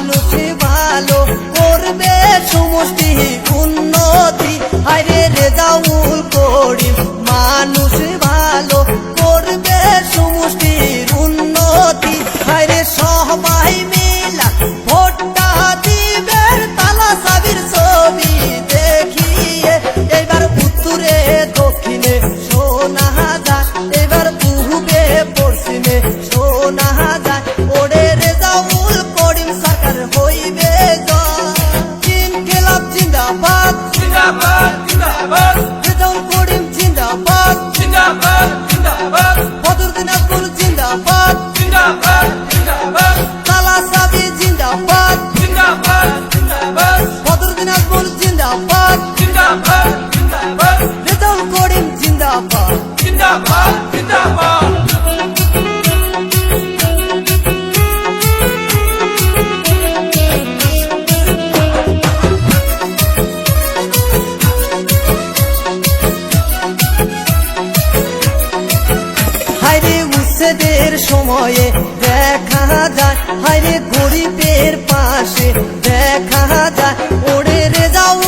মানুষ ভালো করবে সমষ্টি উন্নতি। হায়রে রেজাউল করিম মানুষ ভালো করবে সমষ্টির উন্নতি। হায়রে সবাই মিলা ভোটটা দিবে তালা সাবির ছবি দেখিয়ে। এবার উত্তরে দক্ষিণে শোনা যায়, এবার পূবে পশ্চিমে শোনা যায়। ওরে রেজাউল করিম সরকার হইবে জয়। ইনকিলাব জিন্দাবাদ জিন্দাবাদ জিন্দাবাদ রেজাউল করিম জিন্দাবাদ জিন্দাবাদ জিন্দাবাদ বদরুদ্দিন আব্দুল জিন্দাবাদ জিন্দাবাদ জিন্দাবাদ তালা সাবি জিন্দাবাদ জিন্দাবাদ জিন্দাবাদ বদরুদ্দিন আব্দুল জিন্দাবাদ জিন্দাবাদ জিন্দাবাদ রেজাউল করিম জিন্দাবাদ। জিন্দাবাদ জিন্দাবাদ হায়রে উচ্ছেদের সময়ে দেখা যায়, হায়রে গরিবের পাশে দেখা যায়। ওরে রেজাউল